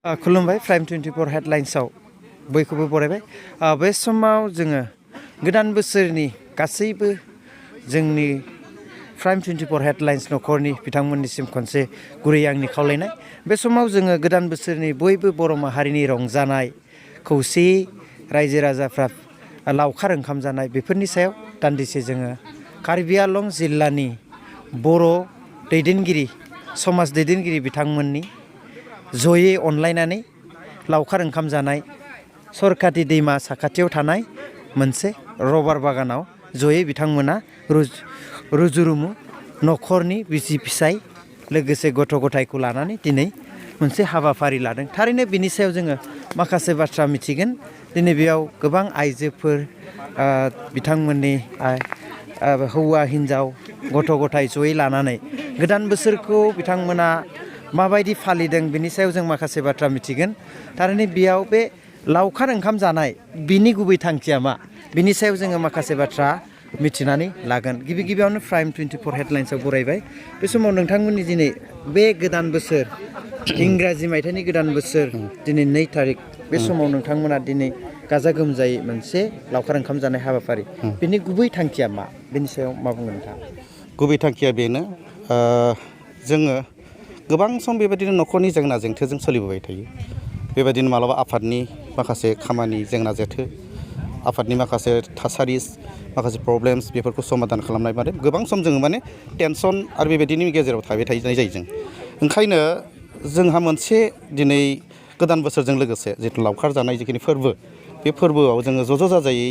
खुलुमबाय प्राइम 24 हेडलाइन्सआव बयखौबो बरायबाय। बे समाव जोङो गोदान बोसोरनि गासैबो जोंनि प्राइम 24 हेडलाइन्स नखरनि बिथांमोननिसिम खनसे गुरै आंनि खावलायनाय। बे समाव जोङो गोदान बोसोरनि बयबो बर' माहारिनि रंजानाय खौसेयै रायजो राजाफ्रा लावखार ओंखाम जानाय बेफोरनि सायाव दान्दिसे जोङो कार्बि आंलं जिल्लानि बर' दैदेनगिरि समाज दैदेनगिरि बिथांमोननि जयै अनलायनानै लावखार ओंखाम जानाय सरखाति दैमा साखाथियाव थानाय मोनसे रबार बागानाव जयै बिथांमोना रुजुरुमु नखरनि बिसि फिसाय लोगोसे गथ' गथायखौ लानानै दिनै मोनसे हाबाफारि लादों। थारैनो बिनि सायाव जोङो माखासे बाथ्रा मिथिगोन। दिनै बेयाव गोबां आइजोफोर बिथांमोननि हौवा हिन्जाव गथ' गथाय जयै लानानै गोदान बोसोरखौ बिथांमोना माबायदि फालिदों बिनि सायाव जों माखासे बाथ्रा मिथिगोन। थारैनो बेयाव बे लावखार ओंखाम जानाय बिनि गुबै थांखिया मा बिनि सायाव जोङो माखासे बाथ्रा मिथिनानै लागोन। गिबियावनो प्राइम 24 हेडलाइन्सआव बरायबाय। बे समाव नोंथांमोननि दिनै बे गोदान बोसोर इंराजि मायथाइनि गोदान बोसोर दिनै 2 थारिख बे समाव नोंथांमोना दिनै गाजा गोमजायै मोनसे लावखार ओंखाम जानाय हाबाफारि बिनि गुबै थांखिया मा बेनि सायाव मा बुंगोन नोंथाङा? गुबै थांखिया बेनो जोङो गोबां सम बेबायदिनो नखरनि जेंना जेंथोजों सोलिबोबाय थायो। बेबायदिनो मालाबा आफादनि माखासे खामानि जेंना जेथो आफादनि माखासे थासारि माखासे प्रब्लेम्स बेफोरखौ समाधान खालामनाय माने गोबां सम जोङो माने टेनसन आरो बेबायदिनि गेजेराव थाबाय थानाय जायो जों। ओंखायनो जोंहा मोनसे दिनै गोदान बोसोरजों लोगोसे जिथु लावखार जानाय जिखिनि फोरबो बे फोरबोआव जोङो ज' जाजायै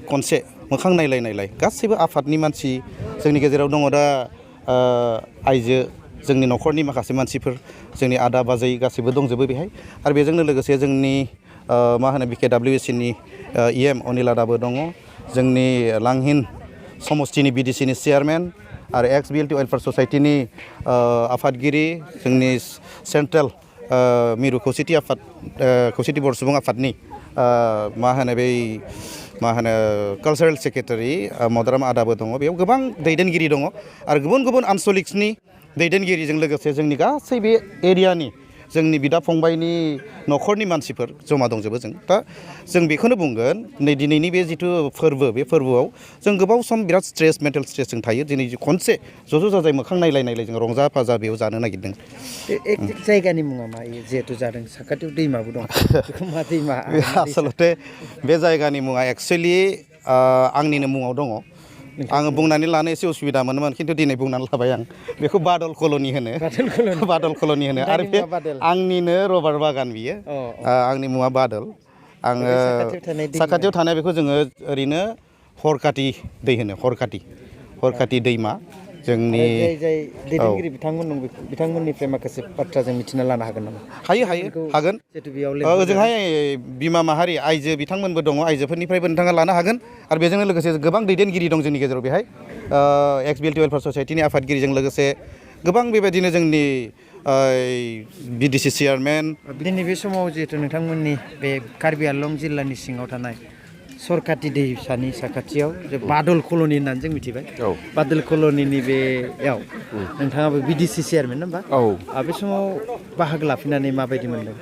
खनसे मोखां नायलाय गासैबो आफादनि मानसि जोंनि गेजेराव दङ दा आइजो जोंनि नखरनि माखासे मानसिफोर जोंनि आदा बाजै गासैबो दंजोबो बेहाय। आरो बेजोंनो लोगोसे जोंनि मा होनो BKWSनि EM अनिल आदाबो दङ, जोंनि लांहिन समस्तिनि BDCनि चेयारमेन आरो XBLT वेलफेयार ससाइटिनि आफादगिरि, जोंनि सेन्ट्रेल मिरु खौसेथि आफाद खौसेथि बर' सुबुं आफादनि मा होनो कालचारेल सेक्रेटारि मदाराम आदाबो दङ। बेयाव गोबां दैदेनगिरि दङ आरो गुबुन गुबुन आनसलिक्सनि दैदेनगिरिजों लोगोसे जोंनि गासै बे एरियानि जोंनि बिदा फंबायनि नखरनि मानसिफोर जमा दंजोबो जों। दा जों बेखौनो बुंगोन नै दिनैनि बे जिथु फोरबो बे फोरबोआव जों गोबाव सम बिराद स्ट्रेस मेन्टेल स्ट्रेसजों थायो। दिनै खनसे ज' जाजाय मोखां नायलाय जों रंजा फाजा बेयाव जानो नागिरदों। जायगानि मुङा मा जिहेथु जादों साखाथियाव दैमाबो दं बेखौ मा दैमा? आसलथे बे जायगानि मुङा एक्सुवेलि आंनिनो मुङाव दङ। आङो बुंनानै लानो एसे उसुबिदा मोनोमोन खिन्थु दिनै बुंनानै लाबाय आं। बेखौ बादल कल'नि होनो आरो बे आंनिनो रबार बागान बियो। आंनि मुङा बादल। आङो साखाथियाव थानाय बेखौ जोङो ओरैनो हरखाथि दै होनो हरखाथि दैमा। जोंनि जाय दैदेनगिरि बिथांमोन दं बिथांमोननिफ्राय माखासे बाथ्रा जों मिथिना लानो हागोन नामा? हागोन। ओजोंहाय बिमा माहारि आइजो बिथांमोनबो दङ, आइजोफोरनिफ्रायबो नोंथाङा लानो हागोन। आरो बेजोंनो लोगोसे गोबां दैदेनगिरि दं जोंनि गेजेराव बेहाय XBLT वेलफेयार ससाइटिनि आफादगिरिजों लोगोसे गोबां बेबायदिनो जोंनि BDC चेयारमेन। दिनै बे समाव जिहेतु नोंथांमोननि बे कार्बि आंलं जिल्लानि सिङाव थानाय सरखाति दैसानि साखाथियाव जे बादल कल'नि होननानै जों मिथिबाय। बादल कल'निनि बेयाव नोंथाङाबो BDC चेयारमेन होनबा? बे समाव बाहागो लाफैनानै माबायदि मोनदों?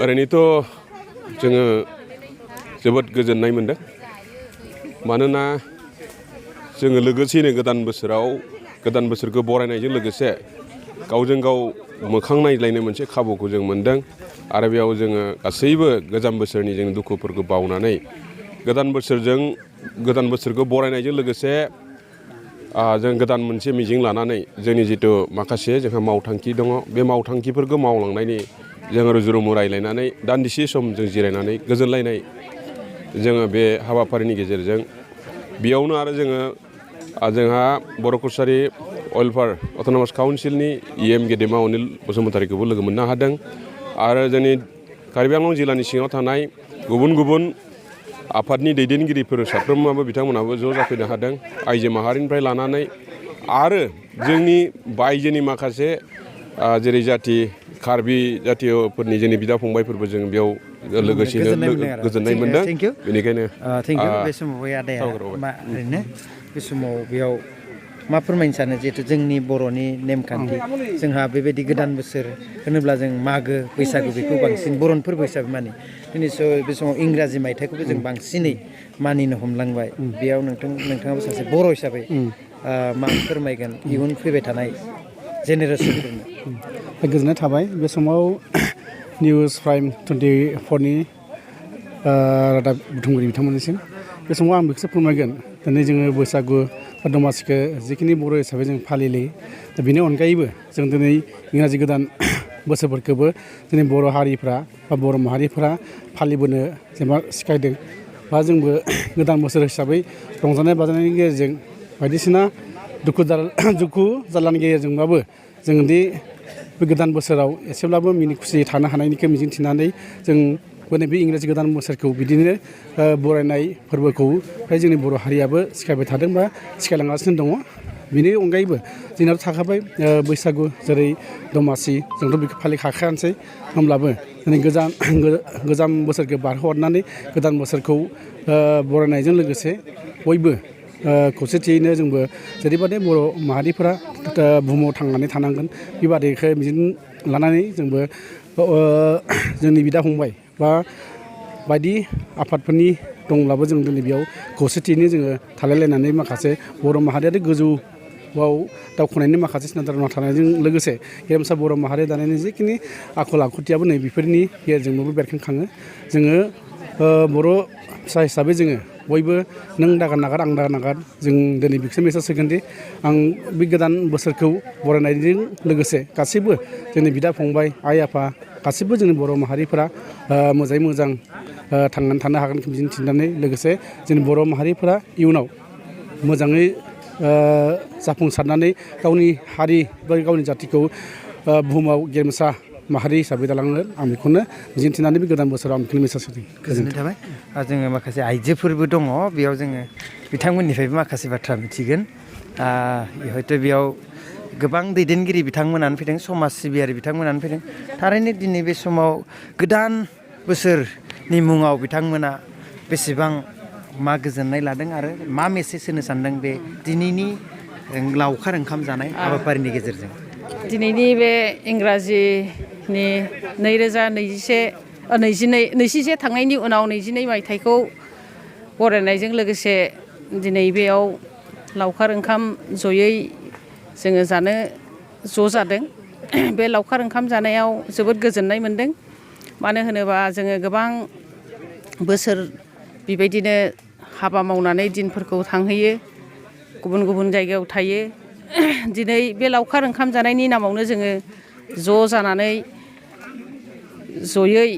ओरैनोथ' जोङो जोबोद गोजोननाय मोनदों। मानोना जोङो लोगोसेनो गोदान बोसोरखौ बरायनायजों लोगोसे गावजों गाव मोखां नायलायनो मोनसे खाबुखौ जों मोनदों। आरो बेयाव जोङो गासैबो गोजाम बोसोरनि जोंनि दुखुफोरखौ बावनानै गोदान बोसोरखौ बरायनायजों लोगोसे जों गोदान मोनसे मिजिं लानानै जोंनि जिथु माखासे जोंहा मावथांखि दङ बे मावथांखिफोरखौ मावलांनायनि जोङो रुजुरुमु रायलायनानै दान्दिसे सम जों जिरायनानै गोजोनलायनाय जोङो बे हाबाफारिनि गेजेरजों बेयावनो आरो जोंहा बर' कसारि वेलफेयार अट'नमास काउन्सिलनि EM गेदेमा अनिल बसुमतारीखौबो लोगो मोननो हादों। आरो जोंनि कार्बि आंलं जिल्लानि सिङाव थानाय गुबुन आफादनि दैदेनगिरिफोर साफ्रोमाबो बिथांमोनाबो ज' जाफैनो हादों आइजो माहारिनिफ्राय लानानै। आरो जोंनि बायजोनि माखासे जेरै जाथि कार्बि जातियफोरनि जोंनि बिदा फंबायफोरबो जों बेयाव लोगोसेनो गोजोननाय मोनदों। बेनिखायनो बे समाव आदाया ओरैनो बे समाव बेयाव मा फोरमायनो सानो जिहेथु जोंनि बर'नि नेमखान्थि जोंहा बेबायदि गोदान बोसोर होनोब्ला जों मागो बैसागु बेखौ बांसिन बर'नि फोरबो हिसाबै मानियो दिनै बे समाव इंराजि मायथाइखौबो जों बांसिनै मानिनो हमलांबाय बेयाव नोंथाङाबो सासे बर' हिसाबै मा फोरमायगोन इयुन फैबाय थानाय जेनेरेसनफोरनो गोजोननाय थाबाय बे समाव निउस प्राइम 24नि रादाब बुथुमगिरि बिथांमोननिसिम बे समाव आं बेखौसो फोरमायगोन दिनै जोङो बैसागु बा दमासिखौ जिखिनि बर' हिसाबै जों फालियो दा बेनि अनगायैबो जों दिनै इंराजि गोदान बोसोरफोरखौबो जोंनि बर' हारिफ्रा बा बर' माहारिफ्रा फालिबोनो जेनेबा सिखायदों बा जोंबो गोदान बोसोर हिसाबै रंजानाय बाजानायनि गेजेरजों बायदिसिना दुखु जारलानि गेजेरजोंबाबो जोंदि बे गोदान बोसोराव एसेब्लाबो मिनि खुसियै थानो हानायनिखौ मिजिंथिनानै जों बे इंराजि गोदान बोसोरखौ बिदिनो बरायनाय फोरबोखौ जोंनि बर' हारियाबो सिखायबाय थादों बा सिखायलांगासिनो दङ बेनि अनगायैबो जोंनाव थाखाबाय बैसागु जेरै दमासि जोंथ' बेखौ फालिखाखायानोसै होमब्लाबो दिनै गोजाम बोसोरखौ बारहोहरनानै गोदान बोसोरखौ बरायनायजों लोगोसे बयबो खौसेथियैनो जोंबो जेरैबादि बर' माहारिफोरा बुहुमाव थांनानै थानांगोन बेबादिखौ मिजिं लानानै जोंबो जोंनि बिदा फंबाय बा बायदि आफादफोरनि दंब्लाबो जों दिनै बेयाव खौसेथियैनो जोङो थालायलायनानै माखासे बर' माहारियारि गोजौआव दावखोनायनि माखासे सिनायथि थानायजों लोगोसे गेरेमसा बर' माहारि दानायनि जिखिनि आखल आखुथियाबो नै बेफोरनि गेजेरजोंबो बेरखांखाङो जोङो बर' फिसा हिसाबै जोङो बयबो नों दागान नागार आं दागान नागार जों दिनै बेखौसो मेसेज होगोनदि आं बे गोदान बोसोरखौ बरायनायजों लोगोसे गासैबो जोंनि बिदा फंबाय आइ आफा गासैबो जोंनि बर' माहारिफोरा मोजाङै मोजां थांनानै थानो हागोनखौ मिजिंथिनानै लोगोसे जोंनि बर' माहारिफोरा इयुनाव मोजाङै जाफुंसारनानै गावनि हारि बा गावनि जाथिखौ बुहुमाव गेरेमसा माहारि हिसाबै दालांनो आं बेखौनो मिजिंथिनानै बे गोदान बोसोराव आं बेखौनो मेसेज होदों गोजोननाय थाबाय जोङो माखासे आइजोफोरबो दङ बेयाव जोङो बिथांमोननिफ्रायबो माखासे बाथ्रा मिथिगोन हयथ' बेयाव गोबां दैदेनगिरि बिथांमोनानो फैदों समाज सिबियारि बिथांमोनानो फैदों थारैनो दिनै बे समाव गोदान बोसोरनि मुङाव बिथांमोना बेसेबां मा गोजोननाय लादों आरो मा मेसेज होनो सानदों बे दिनैनि लावखार ओंखाम जानाय हाबाफारिनि गेजेरजों दिनैनि बे इंराजिनि 2021 थांनायनि उनाव 22 मायथाइखौ बरायनायजों लोगोसे दिनै बेयाव लावखार ओंखाम जयै जोङो जानो ज' जादों बे लावखार ओंखाम जानायाव जोबोद गोजोननाय मोनदों मानो होनोबा जोङो गोबां बोसोर बेबायदिनो हाबा मावनानै दिनफोरखौ थांहोयो गुबुन गुबुन जायगायाव थायो दिनै बे लावखार ओंखाम जानायनि नामावनो जोङो ज' जानानै जयै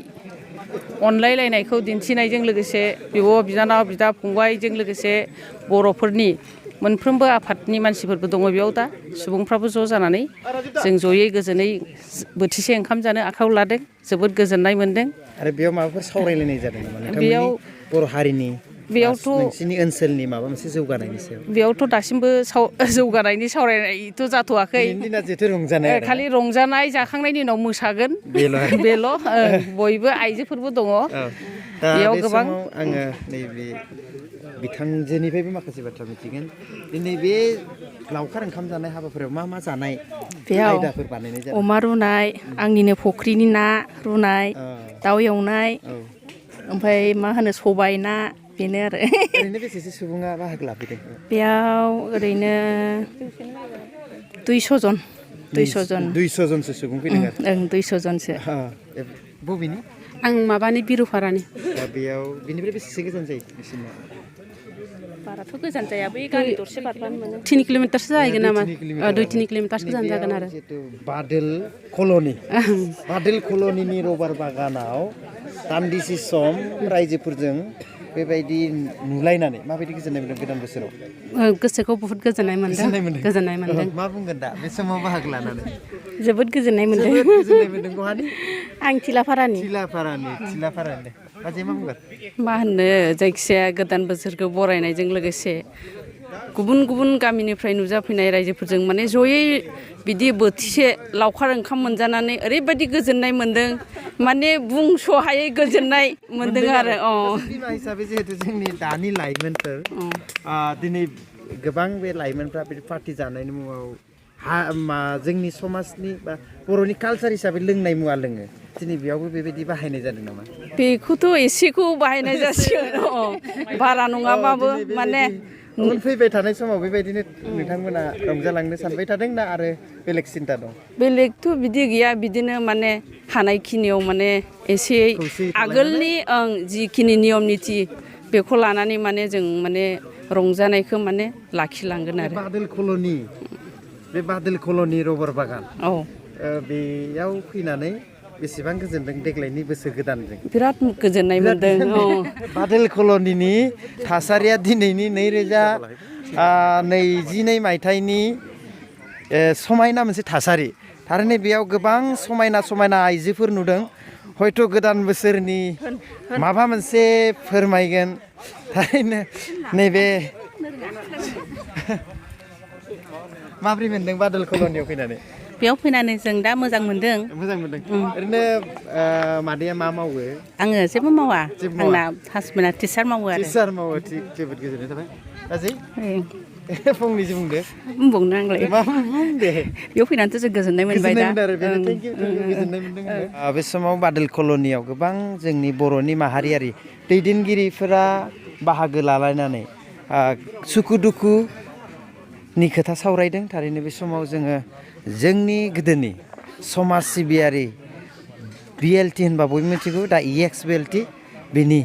अनलायलायनायखौ दिन्थिनायजों लोगोसे बिब' बिनानाव बिदा फंबायजों लोगोसे बर'फोरनि मोनफ्रोमबो आफादनि मानसिफोरबो दङ बेयाव दा सुबुंफ्राबो ज' जानानै जों जयै गोजोनै बोथिसे ओंखाम जानो आखायाव लादों जोबोद गोजोननाय मोनदों आरो बेयाव माबाफोर सावरायलायनाय जादों नामा बेयाव नोंथांमोननि बर' हारिनि बेयावथ' नोंसिनि ओनसोलनि माबा मोनसे जौगानायनि सायाव बेयावथ' दासिमबो जौगानायनि सावरायनायथ' जाथ'वाखै दिना जेथो रंजानाय खालि रंजानाय जाखांनायनि उनाव मोसागोन बेल' बयबो आइजोफोरबो दङ बेयाव गोबां आङो नैबे बिथांजोनिफ्रायबो माखासे बाथ्रा मिथिगोन दिनै बे लावखार ओंखाम जानाय हाबाफारियाव मा मा जानाय आयदाफोर बानायनाय जादों अमा रुनाय आंनिनो फुख्रिनि ना रुनाय दाउ एवनाय ओमफ्राय मा होनो सबाय ना बेनो आरो ओरैनो बेसेसो सुबुङा बाहागो लाफैदों बेयाव ओरैनो 200 जनसो सुबुं फैदों आरो ओं 200 जनसो बबेनि आं माबानि बिरुफारानि बेयाव बिनिफ्राय बेसेसो गोजान जायो बिसिना बाराथ' गोजान जाया बै गामि दरसे बारबानो मोनो 3 किल'मिटारसो जाहैगोन नामा 2-3 किल'मिटारसो गोजान जागोन आरो बादेल कल'निनि रबार बागानाव दान्दिसे सम रायजोफोरजों बेबायदि नुलायनानै माबायदि गोजोननाय मोनदों गोदान बोसोराव गोसोखौ बहुत गोजोननाय मोनदों मा बुंगोन दा बे समाव बाहागो लानानै जोबोद गोजोननाय मोनदों बहानि आं थिलाफारानि बाजै मा बुंगोन मा होननो जायखिजाया गोदान बोसोरखौ बरायनायजों लोगोसे गुबुन गुबुन गामिनिफ्राय नुजाफैनाय रायजोफोरजों माने जयै बिदि बोथिसे लावखार ओंखाम मोनजानानै ओरैबायदि गोजोननाय मोनदों माने बुंस'हायै गोजोननाय मोनदों आरो बिमा हिसाबै जिहेतु जोंनि दानि लाइमोनफोर दिनै गोबां बे लाइमोनफ्रा बे पार्टि जानायनि मुङाव जोंनि समाजनि बा बर'नि कालचार हिसाबै लोंनाय मुवा लोङो दिनै बेयावबो बेबायदि बाहायनाय जादों नामा? बेखौथ' एसेखौ बाहायनाय जासिगोन बारा नङाबाबो माने उन फैबाय थानाय समाव बेबायदिनो नोंथांमोना रंजालांनो सानबाय थादों ना आरो बेलेग सिन्ता दं? बेलेगथ' बिदि गैया बिदिनो माने हानायखिनियाव माने एसे आगोलनि जिखिनि नियम निथि बेखौ लानानै माने जों माने रंजानायखौ माने लाखिलांगोन आरो बे बादोल कल'नि रबार बागान औ बेयाव फैनानै बेसेबां गोजोनदों देग्लायनि बोसोर गोदानजों? बिराद गोजोननाय मोन्दों। बादोल कल'निनि थासारिया दिनैनि 2022 मायथाइनि समायना मोनसे थासारि थारैनो बेयाव गोबां समायना समायना आइजोफोर नुदों हयथ' गोदान बोसोरनि माबा मोनसे फोरमायगोन थारैनो नैबे माब्रै मोनदों बादोल कल'नियाव फैनानै? बेयाव फैनानै जों दा मोजां मोनदों। ओरैनो मादैया मा मावो? आङो जेबो मावा आंना हासबेन्डआ टिचार मावो आरो। टिचार मावो जोबोद गोजोननाय थाबाय। बाजै फंनैसो बुंदो। बुंबावनो आंलाय मा बुं दे। बेयाव फैनानैथ' जों गोजोननाय मोनबाय दा। गोजोननाय मोनदों। बे समाव बादोल कल'नियाव गोबां जोंनि बर'नि माहारियारि दैदेनगिरिफोरा बाहागो लालायनानै सुखु दुखुनि खोथा सावरायदों थारैनो बे समाव जोङो जोंनि गोदोनि समाज सिबियारि BLT होनबा बयबो मिथिगौ दा EX-BLT बेनि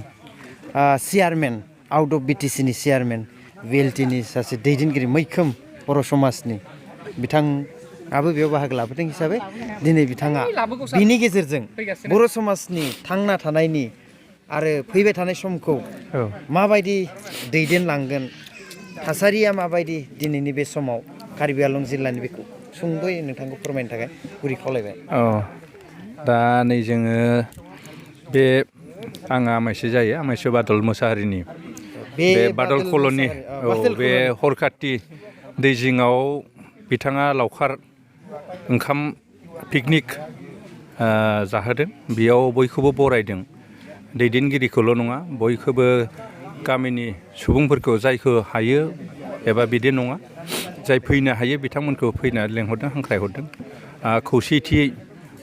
चेयारमेन आउट अफ BTCनि चेयारमेन BLTनि सासे दैदेनगिरि मैखोम बर' समाजनि बिथाङाबो बेयाव बाहागो लाबोदों हिसाबै दिनै बिथाङा बिनि गेजेरजों बर' समाजनि थांना थानायनि आरो फैबाय थानाय समखौ माबायदि दैदेनलांगोन थासारिया माबायदि दिनैनि बे समाव कार्बि आलं जिल्लानि बेखौ सुंद'यै नोंथांखौ फोरमायनो थाखाय गुरै खावलायबाय। दा नै जोङो बे आंहा आमायसो जायो आमायसो बादल मोसाहारिनि बे बादल कल'नि बे हरखाथि दै जिङाव बिथाङा लावखार ओंखाम पिकनिक जाहोदों बेयाव बयखौबो बरायदों दैदेनगिरिखौल' नङा बयखौबो गामिनि सुबुंफोरखौ जायखौ हायो एबा बिदि नङा जाय फैनो हायो बिथांमोनखौ फैनानै लेंहरदों हांख्रायहरदों खौसेथियै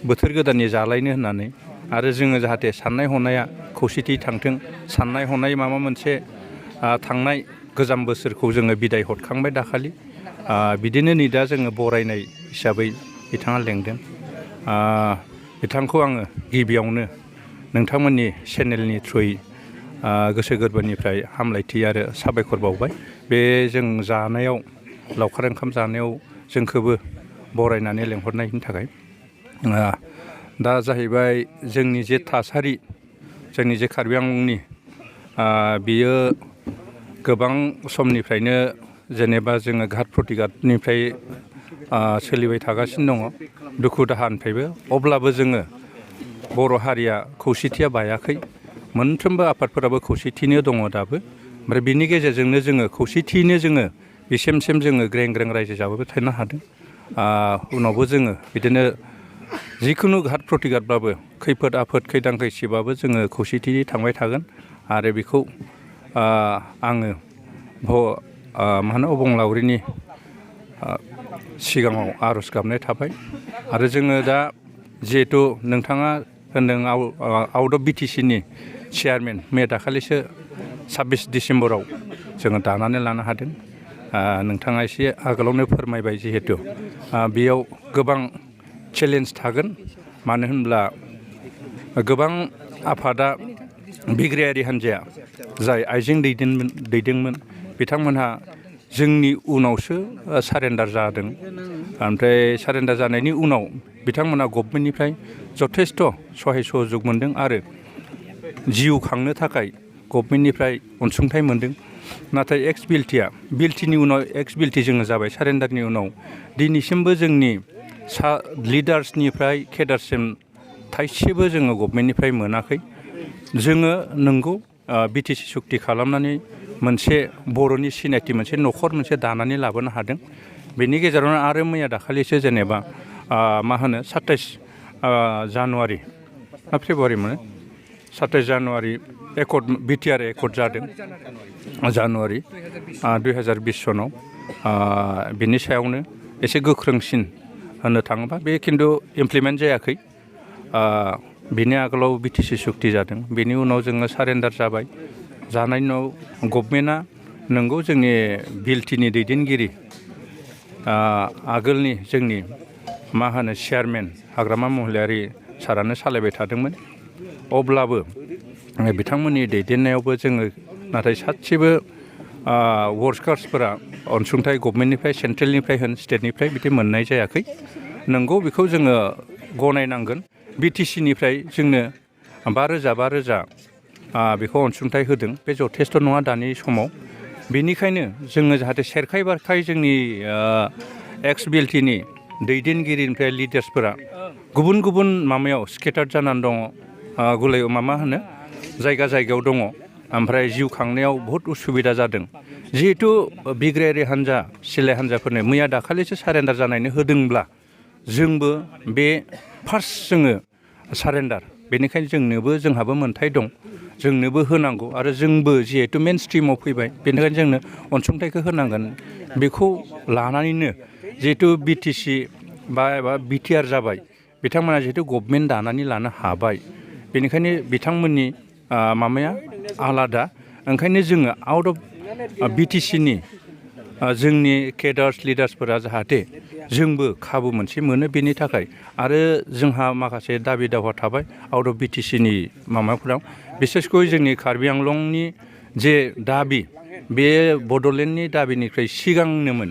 बोथोर गोदाननि जालायनो होननानै आरो जोङो जाहाथे साननाय हनाया खौसेथियै थांथों साननाय हनाय माबा मोनसे थांनाय गोजाम बोसोरखौ जोङो बिदाय हरखांबाय दाखालि बिदिनो नै दा जोङो बरायनाय हिसाबै बिथाङा लेंदों बिथांखौ आङो गिबियावनो नोंथांमोननि चेनेलनि थ्रुयै गोसो गोरबोनिफ्राय हामलायथि आरो साबायखर बावबाय बे जों जानायाव लावखार ओंखाम जानायाव जोंखौबो बरायनानै लेंहरनायनि थाखाय दा जाहैबाय जोंनि जे थासारि जोंनि जे कार्बि आंलंनि बियो गोबां समनिफ्रायनो जेनेबा जोङो घात प्रतिघातनिफ्राय सोलिबाय थागासिनो दङ दुखु दाहानिफ्रायबो अब्लाबो जोङो बर' हारिया खौसेथिया बायाखै मोनफ्रोमबो आफादफोराबो खौसेथिनो दङ दाबो ओमफ्राय बिनि गेजेरजोंनो जोङो खौसेथियैनो जोङो बिसिमसिम जोङो ग्रें ग्रें रायजो जाबोबाय थानो हादों उनावबो जोङो बिदिनो जिखुनु घात प्रतिघातबाबो खैफोद आफोद खैदां खैसिबाबो जोङो खौसेथियै थांबाय थागोन आरो बेखौ आङो मा होनो अबंलावरिनि सिगाङाव आर'ज गाबनाय थाबाय आरो जोङो दा जिहेथु नोंथाङा होनदों आउट अफ BTCनि चेयारमेन दाखालिसो 26 डिसेम्बराव जोङो दानानै लानो हादों नोंथाङा एसे आगोलावनो फोरमायबाय जिहेतु बेयाव गोबां चेलेन्ज थागोन मानो होनब्ला गोबां आफादा बिग्रायारि हान्जाया जाय आइजें दैदोंमोन बिथांमोनहा जोंनि उनावसो सारेन्डार जादों ओमफ्राय सारेन्डार जानायनि उनाव बिथांमोनहा गभमेन्टनिफ्राय जथेस्थ' सहाय सहयोग मोनदों आरो जिउ खांनो थाखाय गभमेन्टनिफ्राय अनसुंथाइ मोनदों नाथाय BLTनि उनाव BLT जोङो जाबाय सारेन्डारनि उनाव दिनैसिमबो जोंनि लिडार्सनिफ्राय केडारसिम थाइसेबो जोङो गभमेन्टनिफ्राय मोनाखै जोङो नंगौ BTC सुक्ति खालामनानै मोनसे बर'नि सिनायथि मोनसे न'खर मोनसे दानानै लाबोनो हादों बेनि गेजेरावनो आरो मैया दाखालिसो जेनेबा मा होनो 27 जानुवारि ना फेब्रुवारि मोनो 27 जानुवारि बिटिआर एकर्ड जादों जानुवारि 2020 सनाव बिनि सायावनो एसे गोख्रोंसिन होननो थाङोबा बे खिन्थु इमप्लिमेन्ट जायाखै बिनि आगोलाव बिटिसि सुक्ति जादों बेनि उनाव जोङो सारेन्डार जाबाय जानायनि उनाव गभर्नमेन्टआ नंगौ जोंनि बिएलटिनि दैदेनगिरि आगोलनि जोंनि मा होनो चेयारमेन हाग्रामा महिलारि सारानो सालायबाय थादोंमोन अब्लाबो बिथांमोननि दैदेननायावबो जोङो नाथाय सासेबो वर्कार्सफोरा अनसुंथाइ गभर्नमेन्टनिफ्राय सेन्ट्रेलनिफ्राय होन स्टेटनिफ्राय बिदि मोननाय जायाखै नंगौ बेखौ जोङो गनायनांगोन बिटिसिनिफ्राय जोंनो 5,000 बेखौ अनसुंथाइ होदों बे जथेस्थ' नङा दानि समाव बेनिखायनो जोङो जाहाथे सेरखाय बारखाय जोंनि एक्स बिएलटिनि दैदेनगिरिनिफ्राय लिडार्सफोरा गुबुन गुबुन माबायाव स्केटार्ड जानानै दङ गलायाव मा होनो जायगायाव दङ ओमफ्राय जिउ खांनायाव बहुद उसुबिदा जादों जिहेथु बिग्रायारि हान्जा सिलाय हान्जाफोरनो मैया दाखालिसो सारेन्डार जानायनो होदोंब्ला जोंबो बे फार्स्ट जोङो सारेन्डार बेनिखायनो जोंहाबो मोन्थाय दं जोंनोबो होनांगौ आरो जोंबो जिहेथु मेन स्ट्रिमाव फैबाय बेनिखायनो जोंनो अनसुंथाइखौ होनांगोन बेखौ लानानैनो जिहेथु बिटिसि एबा बिटिआर जाबाय बिथांमोना जिहेथु गभर्नमेन्ट दानानै लानो हाबाय बेनिखायनो बिथांमोननि माबाया आलादा ओंखायनो जोङो आउट अफ बिटिसिनि जोंनि केडार्स लिडार्सफोरा जाहाथे जोंबो खाबु मोनसे मोनो बेनि थाखाय आरो जोंहा माखासे दाबि दावा थाबाय आउट अफ बिटिसिनि माबाफोराव बिसेसकय जोंनि कार्बि आंलंनि जे दाबि बे बड'लेण्डनि दाबिनिफ्राय सिगांनोमोन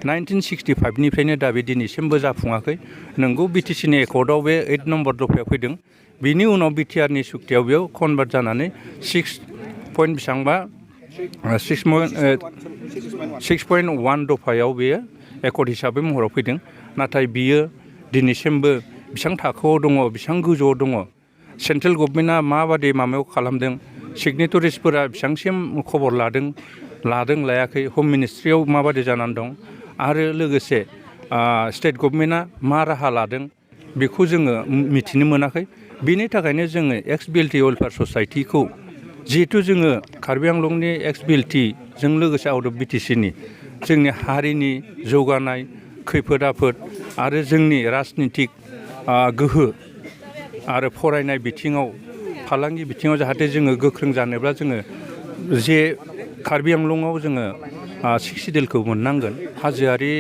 1965निफ्रायनो दाबि दिनैसिमबो जाफुङाखै नंगौ बिटिसिनि एकर्डआव बे 8 नम्बर दफायाव फैदों बिनि उनाव बिटिआरनि सुक्तियाव बेयाव कनभार्ट जानानै 6.1 दफायाव बेयो एकर्ड हिसाबै महराव फैदों नाथाय बियो दिनैसिमबो बेसेबां थाखोआव दङ बेसेबां गोजौआव दङ सेन्ट्रेल गभर्नमेन्टआ माबादि माबायाव खालामदों सिगनेटरिसफोरा बेसेबांसिम खबर लादों लायाखै हम मिनिस्ट्रियाव माबादि जानानै दं आरो लोगोसे स्टेट गभर्नमेन्टआ मा राहा लादों बेखौ जोङो मिथिनो मोनाखै बेनि थाखायनो जोङो एक्स बिएलटि वेलफेयार ससाइटिखौ जिहेथु जोङो कार्बि आंलंनि एक्स बिएलटिजों लोगोसे आउट अफ बिटिसिनि जोंनि हारिनि जौगानाय खैफोद आफोद आरो जोंनि राजनितिक गोहो आरो फरायनाय बिथिङाव फालांगि बिथिङाव जाहाथे जोङो गोख्रों जानोब्ला जोङो जे कार्बि आंलंआव जोङो सिक्सिडेलखौ मोननांगोन हाजोआरि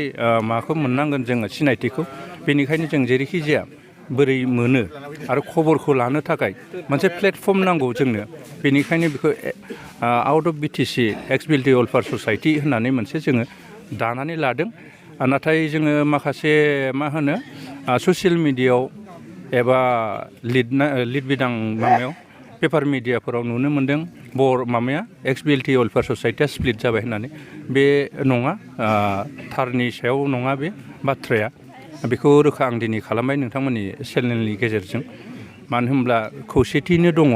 माखौ मोननांगोन जोङो सिनायथिखौ बेनिखायनो जों जेरैखि जाया बोरै मोनो आरो खबरखौ लानो थाखाय मोनसे प्लेटफर्म नांगौ जोंनो बेनिखायनो बेखौ out of BTC ex BLT welfare society होननानै मोनसे जोङो दानानै लादों नाथाय जोङो माखासे मा होनो ससियेल मिडियायाव एबा लिरबिदां माबायाव पेपार मिडियाफोराव नुनो मोन्दों माबाया एक्स बिएलटि वेलफेयार ससाइटिया स्प्लिट जाबाय होननानै बे नङा थारनि सायाव नङा बे बाथ्राया बेखौ रोखा आं दिनै खालामबाय नोंथांमोननि चेनेलनि गेजेरजों मानो होनब्ला खौसेथिनो दङ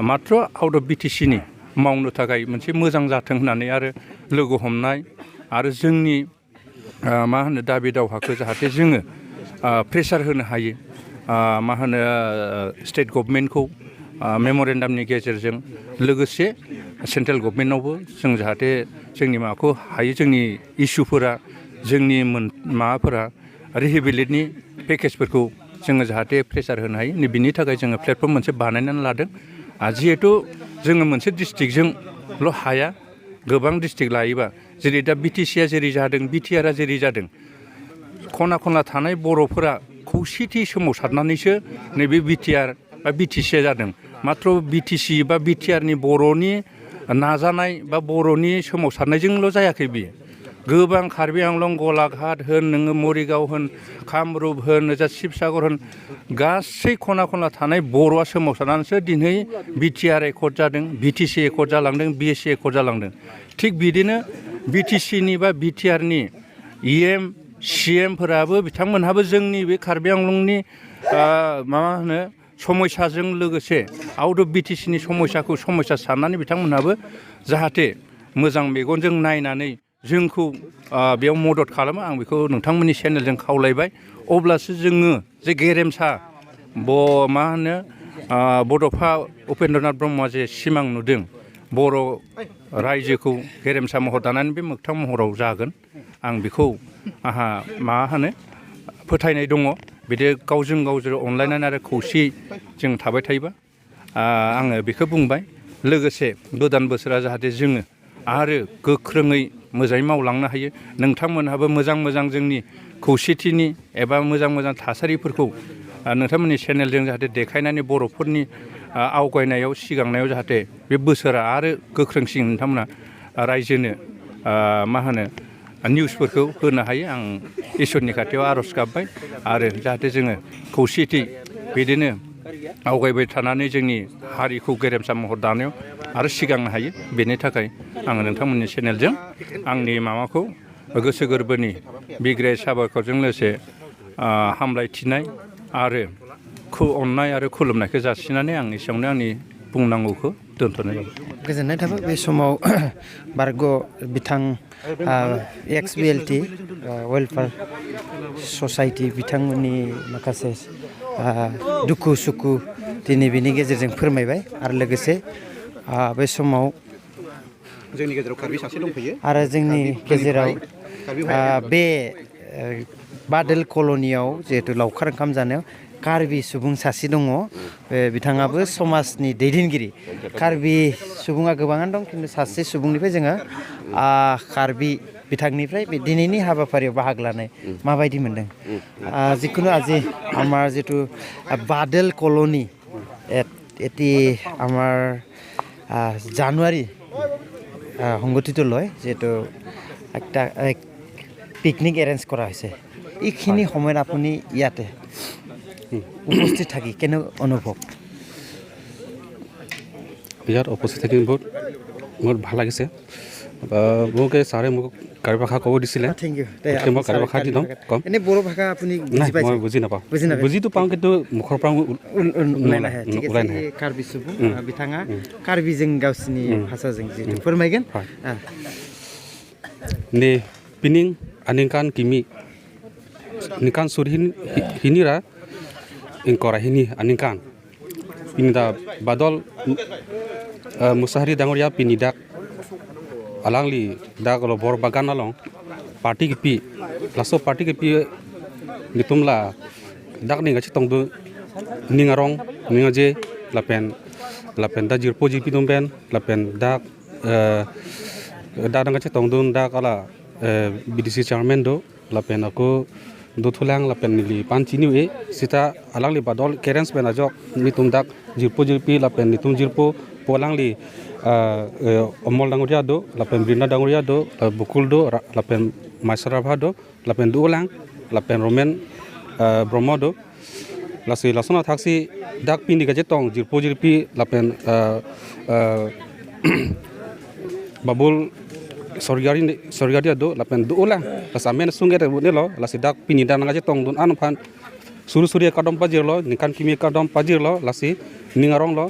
माथ्र आउट अफ बिटिसिनि मावनो थाखाय मोनसे मोजां जाथों होननानै आरो लोगो हमनाय आरो जोंनि मा होनो दाबि दावहाखौ जाहाथे जोङो प्रेसार होनो हायो मा होनो स्टेट गभर्नमेन्टखौ मेम'रेन्डामनि गेजेरजों लोगोसे सेन्ट्रेल गभर्नमेन्टआवबो जों जाहाथे जोंनि माबाखौ हायो जोंनि इस्युफोरा जोंनि माबाफोरा रिहेबिलिटनि पेकेजफोरखौ जोङो जाहाथे प्रेसार होनो हायो बिनि थाखाय जोङो प्लेटफर्म मोनसे बानायनानै लादों जिहेथु जोङो मोनसे डिस्ट्रिक्टजोंल' हाया गोबां डिस्ट्रिक्ट लायोबा जेरै दा बिटिसिया जेरै जादों बिटिआरआ जेरै जादों खना खनला थानाय बर'फोरा खौसेथि सोमावसारनानैसो नैबे बिटिआर बा बिटिसिया जादों माथ्र बिटिसि बा बिटिआरनि बर'नि नाजानाय बा बर'नि सोमावसारनायजोंल' जायाखै बियो गोबां कार्बि आंलं गलाघाट होन नोङो मरिगाव होन कामरुप होन ओजा शिबसागर होन गासै खना खनला थानाय बर'आ सोमावसारनानैसो दिनै बिटिआर एकर्ड जादों बिटिसि एकर्ड जालांदों बिएसि एकर्ड जालांदों थिग बिदिनो बिटिसिनि बा बिटिआरनि इएम सिएमफोराबो बिथांमोनहाबो जोंनि बे कार्बि आंलंनि मा होनो समयसाजों लोगोसे आउट अफ बिटिसिनि समयसा साननानै बिथांमोनहाबो जाहाथे मोजां मेगनजों नायनानै जोंखौ बेयाव मदद खालामो आं बेखौ नोंथांमोननि चेनेलजों खावलायबाय अब्लासो जोङो जे गेरेमसा मा होनो बड'फा उपेन्द्रनाथ ब्रह्मआ जे सिमां नुदों बर' रायजोखौ गेरेमसा महर दानानै बे मोगथां महराव जागोन आं बेखौ आंहा मा होनो फोथायनाय दङ बिदि गावजों अनलायनानै आरो खौसेयै जों थाबाय थायोबा आङो बेखौ बुंबाय लोगोसे गोदान बोसोरा जाहाथे जोङो आरो गोख्रोङै मोजाङै मावलांनो हायो नोंथांमोनहाबो मोजां जोंनि खौसेथिनि एबा मोजां थासारिफोरखौ नोंथांमोननि चेनेलजों जाहाथे देखायनानै बर'फोरनि आवगायनायाव सिगांनायाव जाहाथे बे बोसोरा आरो गोख्रोंसिन नोंथांमोना रायजोनो मा होनो निउसफोरखौ होनो हायो आं इसोरनि खाथियाव आर'ज गाबबाय आरो जाहाथे जोङो खौसेथि बिदिनो आवगायबाय थानानै जोंनि हारिखौ गेरेमसा महर दानायाव आरो सिगांनो हायो बेनि थाखाय आङो नोंथांमोननि चेनेलजों आंनि माबाखौ गोसो गोरबोनि बिग्राय साबायखरजों लोगोसे हामलायथिनाय आरो अननाय आरो खुलुमनायखौ जासिनानै आं एसेयावनो आंनि बुंनांगौखौ दोनथ'नाय जाबाय गोजोननाय थाबाय बे समाव बारग' बिथां एक्स BLT वेलफेयार ससाइटि बिथांमोननि माखासे दुखु सुखु दिनै बिनि गेजेरजों फोरमायबाय आरो लोगोसे बे समाव जोंनि गेजेराव कार्बि सासे दंफैयो आरो जोंनि गेजेराव बे बादोल कल'नियाव जिहेतु लावखार ओंखाम जानायाव कार्बि सुबुं सासे दङ बिथाङाबो समाजनि दैदेनगिरि कार्बि सुबुङा गोबाङानो दं खिन्थु सासे सुबुंनिफ्राय जोङो कार्बि बिथांनिफ्राय बे दिनैनि हाबाफारियाव बाहागो लानाय माबायदि मोनदों जिखुनु আজি আমাৰ जितु बादल कल'नि এটি আমাৰ জানুৱাৰী সংগঠিত লয় যিহেতু একটা পিকনিক এৰেঞ্জ কৰা হৈছে এইখিনি সময়ত আপুনি ইয়াতে উপস্থিত থাকি কেনে অনুভৱ ইয়াত উপস্থিত থাকি বহুত ভাল লাগিছে মোক ছাৰে মোক কাৰ্বি ভাষা ক'ব দিছিলে থেংক ইউ মই কাৰ্বি ভাষা দি দিওঁ কম এনে বড়ো ভাষা আপুনি বুজি পাইছে মই বুজি নাপাওঁ বুজিতো পাওঁ কিন্তু মুখৰ পৰা ওলাই নাহে ঠিক আছে कार्बि सुबुं बिथाङा कार्बिजों गावसिनि भाषाजों जितु फोरमायगोन ने पिनिं आनिंकान किमि निकान surhin hinira ingkora hini aningkan pinida badol musahari dangoria pinidak alangli dak lo bor bagan along party kipi laso party kipi nitumla dak ninga chitong do ningarong ningaje lapen da jirpo jipi domben lapen dak da chitong do dak ala BDC chairman do lapen aku do thulang lapen nili panchi ni e sita alangli badol kerens bena jok nitum dak jirpo lapen nitum jirpo polangli omol dangoria do lapen brinda dangoria do bukul do lapen maisarabha do lapen dulang lapen romen bromo do lasona thaksi dak pindi gaje tong jirpo lapen babul sorgari do lapen dulang lasamen sungere ne lo lasidak pini dan ngaje tong dun anu pan suru kadom pajir lo nikan kimi kadom pajir lo lasi ningarong lo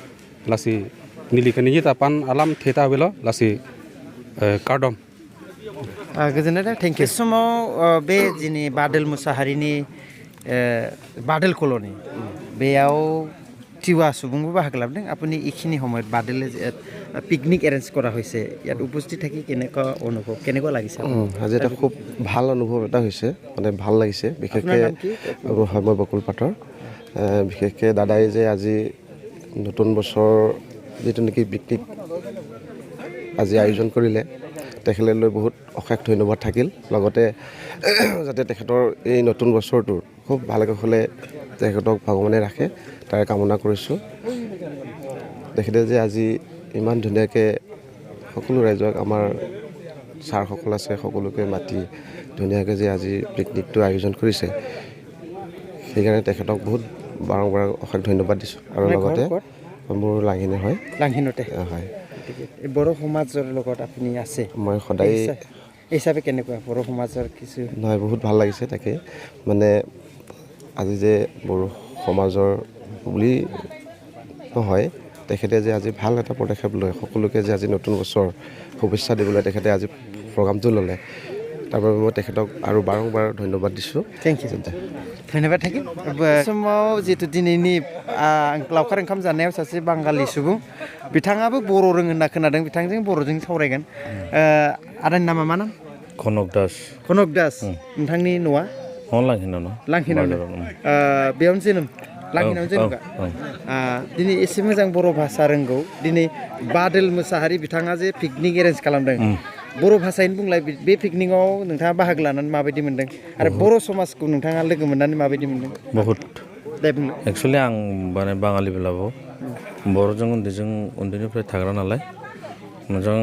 lasi nilikan ni tapan alam theta welo lasi kadom गोजोननाय thank you समाव बे जोंनि बादल मुसाहारिनि बादल colony बेयाव टिवा सुबुंबो बाहागो लादों আপুনি এইখিনি সময়ত বাদল পিকনিক এৰেঞ্জ কৰা হৈছে ইয়াত উপস্থিত থাকি কেনেকুৱা অনুভৱ কেনেকুৱা লাগিছে আজি এটা খুব ভাল অনুভৱ এটা হৈছে মানে ভাল লাগিছে বিশেষকৈ মই বকুল পাটৰ বিশেষকৈ দাদাই যে আজি নতুন বছৰ যিটো নেকি পিকনিক আজি আয়োজন কৰিলে তেখেতলৈ বহুত অশেষ ধন্যবাদ থাকিল লগতে যাতে তেখেতৰ এই নতুন বছৰটো খুব ভালকৈ হ'লে তেখেতক ভগৱানে ৰাখে তাৰ কামনা কৰিছোঁ তেখেতে যে আজি ইমান ধুনীয়াকৈ সকলো ৰাইজক আমাৰ ছাৰসকল আছে সকলোকে মাতি ধুনীয়াকৈ যে আজি পিকনিকটো আয়োজন কৰিছে সেইকাৰণে তেখেতক বহুত বাৰম্বাৰ অশেষ ধন্যবাদ দিছোঁ আৰু লগতে মোৰ লাংহিনে হয় লাংহিনতে হয় বড়ো সমাজৰ লগত আপুনি আছে মই সদায় হিচাপে কেনেকুৱা বড়ো সমাজৰ কিছু নহয় বহুত ভাল লাগিছে তাকে মানে আজি যে বড়ো সমাজৰ বুলি নহয় তেখেতে যে আজি ভাল এটা পদক্ষেপ লয় সকলোকে যে আজি নতুন বছৰ শুভেচ্ছা দিবলৈ তেখেতে আজি প্ৰগ্ৰামটো ল'লে তাৰ বাবে মই তেখেতক আৰু বাৰম্বাৰ ধন্যবাদ দিছোঁ থেংক ইউ ধন্যবাদ থাকিল समाव जितु दिनैनि लावखार ओंखाम जानायाव सासे बांगालि सुबुं बिथाङाबो बर' रोङो होनना खोनादों बिथांजों बर'जों सावरायगोन आदानि नामा मा नाम कनक दास नोंथांनि न'आ लांखिनावनो बेयावनो जोनोम लांखिनावनो जोनोमखा दिनै एसे मोजां बर' भाषा रोंगौ दिनै बादोल मोसाहारि बिथाङा जे पिकनिक एरेन्ज खालामदों बर' भाषायैनो बुंलाय बे पिकनिकआव नोंथाङा बाहागो लानानै माबायदि मोनदों आरो बर' समाजखौ नोंथाङा लोगो मोननानै माबायदि मोनदों बहुत दे बुंनो एक्सुवेलि आं माने बाङालिब्लाबो बर'जों उन्दैनिफ्राय थाग्रा नालाय मोजां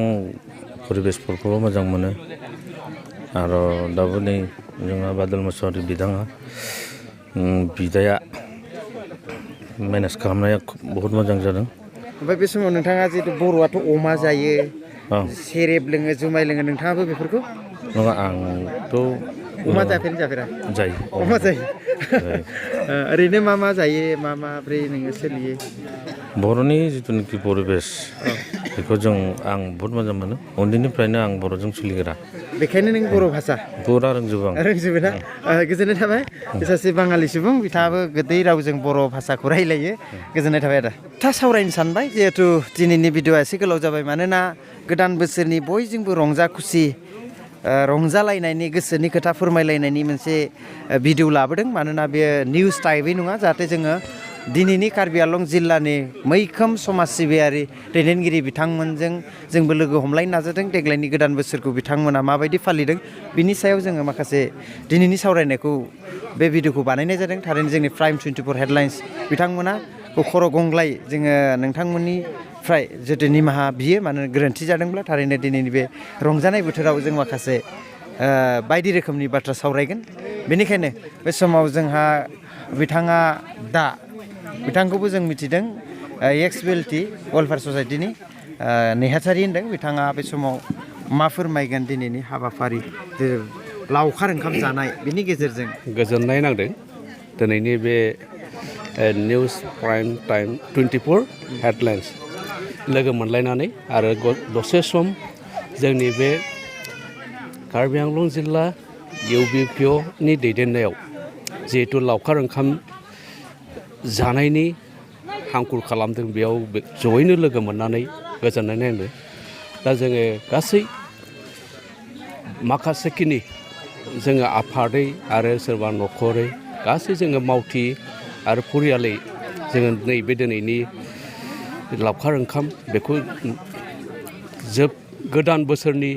परिबेसफोरखौबो मोजां मोनो आरो दाबो नै जोंहा बादल मोसाहारि बिदाया मेनेज खालामनाया बहुत मोजां जादों ओमफ्राय बे समाव नोंथाङा जिहेतु बर'आथ' अमा जायो सेरेब लोङो जुमाय लोङो नोंथाङाबो बेफोरखौ नङा आंथ' अमा जाफेरा जायो अमा जायो ओरैनो मा जायो माब्रै नोङो सोलियो बर'नि जिथुनाखि परिबेस बेखौ आं बहुत मोजां मोनो उन्दैनिफ्रायनो आं बर'जों सोलिग्रा बेखायनो नों बर' भाषा पुरा रोंजोबो ना गोजोननाय थाबाय सासे बाङालि सुबुं बिथाङाबो गोदै रावजों बर' भाषाखौ रायलायो गोजोननाय थाबाय आदा सावरायनो सानबाय जिहेथु दिनैनि भिडिअ'आ एसे गोलाव जाबाय मानोना गोदान बोसोरनि बयजोंबो रंजा खुसि रंजालायनायनि गोसोनि खोथा फोरमायलायनायनि मोनसे भिडिअ लाबोदों मानोना बेयो निउस टाइपै नङा जाहाथे जोङो दिनैनि कार्बि आंलं जिल्लानि मैखोम समाज सिबियारि दैदेनगिरि बिथांमोनजों जोंबो लोगो हमलायनो नाजादों देग्लायनि गोदान बोसोरखौ बिथांमोना माबायदि फालिदों बिनि सायाव जोङो माखासे दिनैनि सावरायनायखौ बे भिडिअखौ बानायनाय जादों थारैनो जोंनि प्राइम 24 हेडलाइन्स बिथांमोना खर' गंग्लाय जोङो नोंथांमोननिफ्राय जुदि निमाहा बियो मानो गोरोन्थि जादोंब्ला थारैनो दिनैनि बे रंजानाय बोथोराव जों माखासे बायदि रोखोमनि बाथ्रा सावरायगोन बेनिखायनो बे समाव जोंहा बिथांखौबो जों मिथिदों एक्सबिएलटि वेलफेयार ससाइटिनि नेहाथारि होनदों बिथाङा बे समाव मा फोरमायगोन दिनैनि हाबाफारि लावखार ओंखाम जानाय बिनि गेजेरजों गोजोननाय नांदों दिनैनि बे निउस प्राइम टाइम 24 हेडलाइन्स लोगो मोनलायनानै आरो दसे सम जोंनि बे कार्बि आंलं जिल्ला UBPOनि दैदेननायाव जिहेतु लावखार ओंखाम जानायनि हांखुर खालामदों बेयाव जयैनो लोगो मोननानै गोजोननाय नांदों दा जोङो गासै माखासेखिनि जोङो आफादै आरो सोरबा न'खरै गासै जोङो मावथि आरो फरियालै जोङो नैबे दिनैनि लावखार ओंखाम बेखौ गोदान बोसोरनि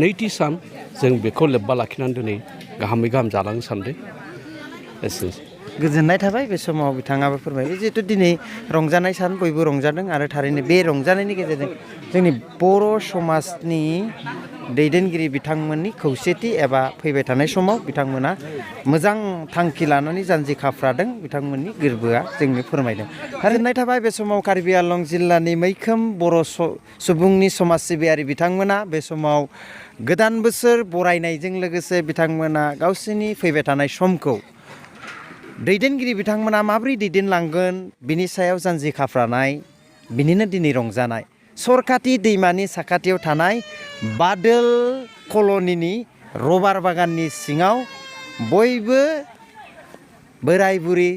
नैथि सान जों बेखौ लोब्बा लाखिनानै दिनै गाहामै गाहाम जालांनो सानदों गोजोननाय थाबाय बे समाव बिथाङाबो फोरमायबाय जिहेतु दिनै रंजानाय सान बयबो रंजादों आरो थारैनो बे रंजानायनि गेजेरजों जोंनि बर' समाजनि दैदेनगिरि बिथांमोननि खौसेथि एबा फैबाय थानाय समाव बिथांमोना मोजां थांखि लानानै जानजि खाफ्रादों बिथांमोननि गोरबोआ जोंनो फोरमायदों गोजोननाय थाबाय बे समाव कार्बि आंलं जिल्लानि मैखोम बर' सुबुंनि समाज सिबियारि बिथांमोना बे समाव गोदान बोसोर बरायनायजों लोगोसे बिथांमोना गावसोरनि फैबाय थानाय समखौ दैदेनगिरि बिथांमोना माबोरै दैदेनलांगोन बिनि सायाव जानजि खाफ्रानाय बिनिनो दिनै रंजानाय सरखाथि दैमानि साखाथियाव थानाय बादोल कल'निनि रबार बागाननि सिङाव बयबो बोराय बुरि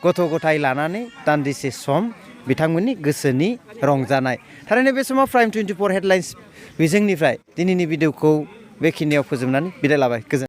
गथ' गथाय लानानै दान्दिसे सम बिथांमोननि गोसोनि रंजानाय थारैनो बे समाव प्राइम 24 हेडलाइन्स बिजोंनिफ्राय दिनैनि भिडिअखौ बेखिनियाव फोजोबनानै बिदाय लाबाय गोजोन